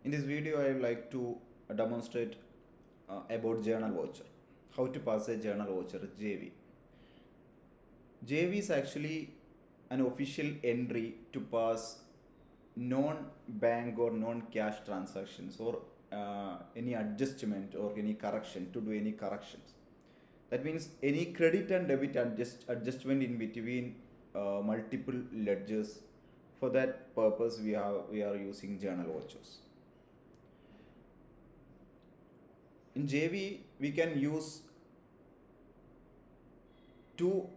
In this video, I would like to demonstrate about journal voucher. How to pass a journal voucher JV. JV is actually an official entry to pass non-bank or non-cash transactions or any adjustment or any correction to do any corrections. That means any credit and debit adjustment in between multiple ledgers. For that purpose, we are using journal vouchers. In JV, we can use two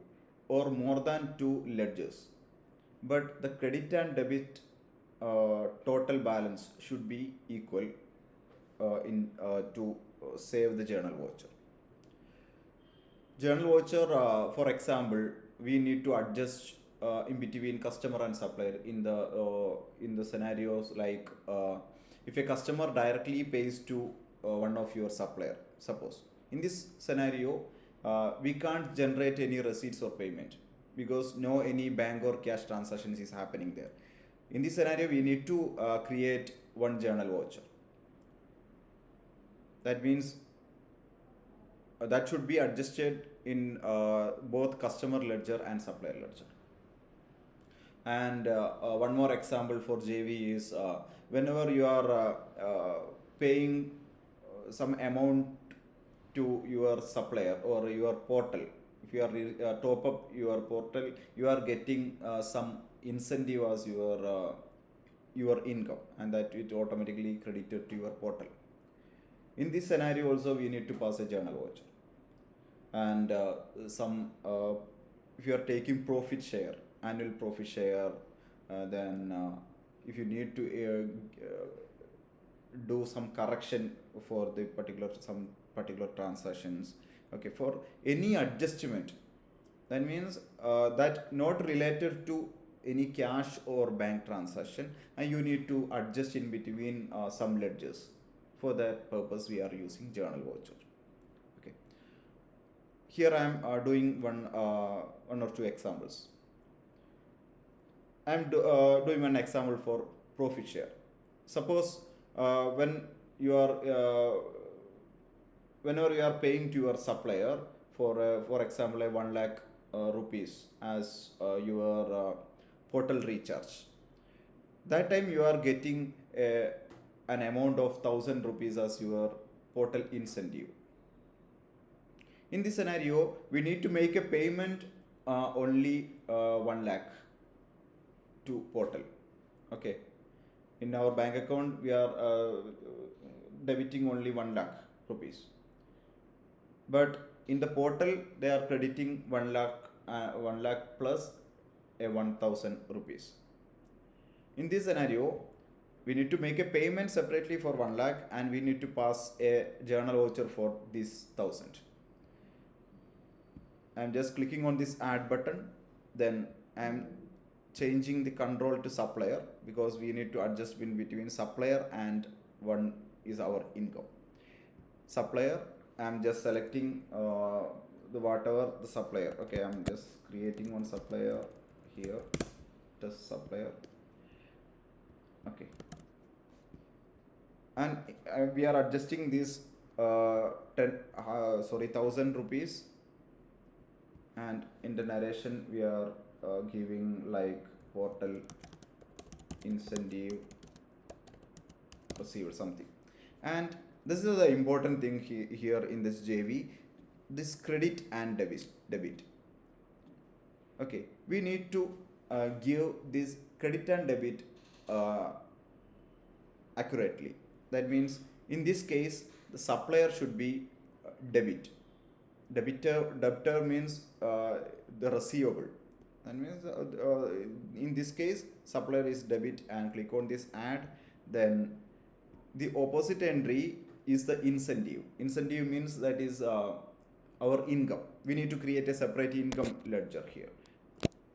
or more than two ledgers, but the credit and debit total balance should be equal in to save the journal voucher. Journal voucher, for example, we need to adjust in between customer and supplier in the scenarios like if a customer directly pays to one of your supplier. Suppose in this scenario, we can't generate any receipts or payment because no any bank or cash transactions is happening there. In this scenario, we need to create one journal voucher. That means that should be adjusted in both customer ledger and supplier ledger. And one more example for JV is whenever you are paying some amount to your supplier or your portal, if you are top up your portal, you are getting some incentive as your income, and that it automatically credited to your portal. In this scenario also, we need to pass a journal voucher. And some if you are taking profit share, annual profit share, then if you need to do some correction for the particular transactions, okay, for any adjustment, that means that not related to any cash or bank transaction, and you need to adjust in between some ledgers. For that purpose, we are using journal voucher. Okay, here I am doing one or two examples. I am doing one example for profit share. Suppose when you are whenever you are paying to your supplier for example a 1 lakh rupees as your portal recharge, that time you are getting an amount of 1,000 rupees as your portal incentive. In this scenario, we need to make a payment only 1 lakh to portal. Okay, in our bank account we are debiting only 1 lakh rupees, but in the portal they are crediting 1 lakh plus a 1,000 rupees. In this scenario, we need to make a payment separately for 1 lakh and we need to pass a journal voucher for this 1,000. I'm just clicking on this add button, then I'm changing the control to supplier because we need to adjust in between supplier and one is our income. Supplier, I'm just selecting the whatever the supplier. Okay, I'm just creating one supplier here, test supplier. Okay, and we are adjusting this 1,000 rupees, and in the narration we are giving like portal incentive received something. And this is the important thing here in this JV, this credit and debit. Okay, we need to give this credit and debit accurately. That means in this case the supplier should be debit. Debtor means the receivable. That means in this case supplier is debit, and click on this add. Then the opposite entry is the incentive. Incentive means that is our income. We need to create a separate income ledger here.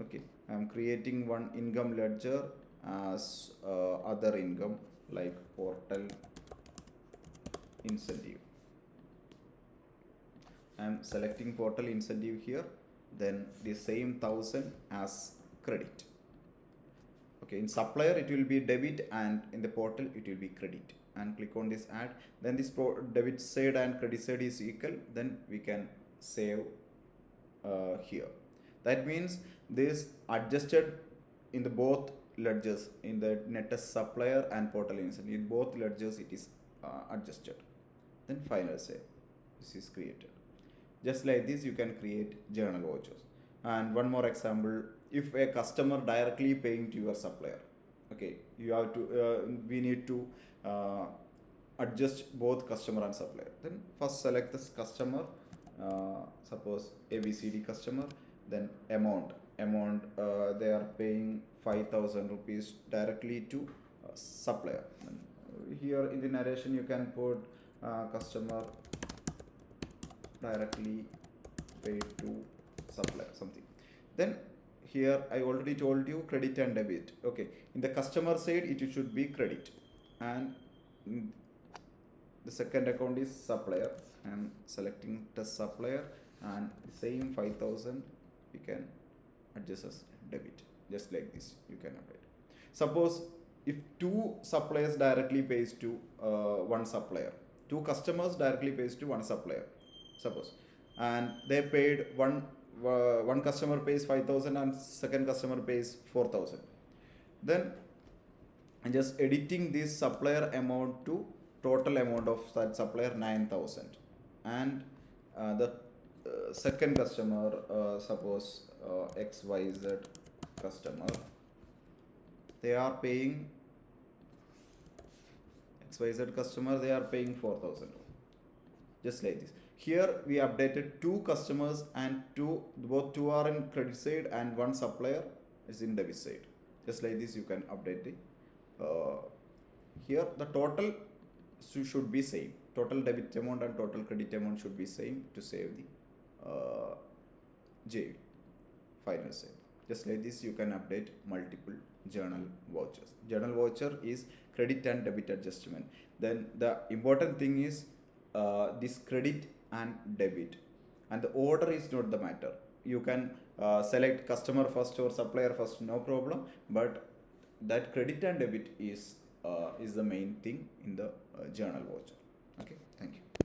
Okay, I am creating one income ledger as other income like portal incentive. I am selecting portal incentive here, then the same 1,000 as credit. Okay, in supplier it will be debit, and in the portal it will be credit. And click on this add, then this debit side and credit side is equal, then we can save here. That means this adjusted in the both ledgers, in the nettest supplier and portal instant, in both ledgers it is adjusted. Then final save, this is created. Just like this you can create journal vouchers. And one more example, if a customer directly paying to your supplier, okay, you have to we need to adjust both customer and supplier. Then first select this customer, suppose ABCD customer, then amount they are paying 5,000 rupees directly to supplier. And here in the narration you can put customer directly paid to supplier something. Then here I already told you credit and debit. Okay, in the customer side it should be credit, and the second account is supplier. I'm selecting the supplier, and same 5,000 we can adjust as debit. Just like this you can update. Suppose if two suppliers directly pays to one supplier, two customers directly pays to one supplier, suppose, and they paid one customer pays 5,000 and second customer pays 4,000. Then I'm just editing this supplier amount to total amount of that supplier 9,000, and the second customer, suppose XYZ customer, they are paying XYZ customer, they are paying 4,000. Just like this. Here we updated two customers, and both two are in credit side and one supplier is in debit side. Just like this you can update the here the total should be same. Total debit amount and total credit amount should be same to save the JV. Final save. Just like this you can update multiple journal vouchers. Journal voucher is credit and debit adjustment. Then the important thing is this credit and debit, and the order is not the matter. You can select customer first or supplier first, no problem, but that credit and debit is the main thing in the journal voucher. Okay, thank you.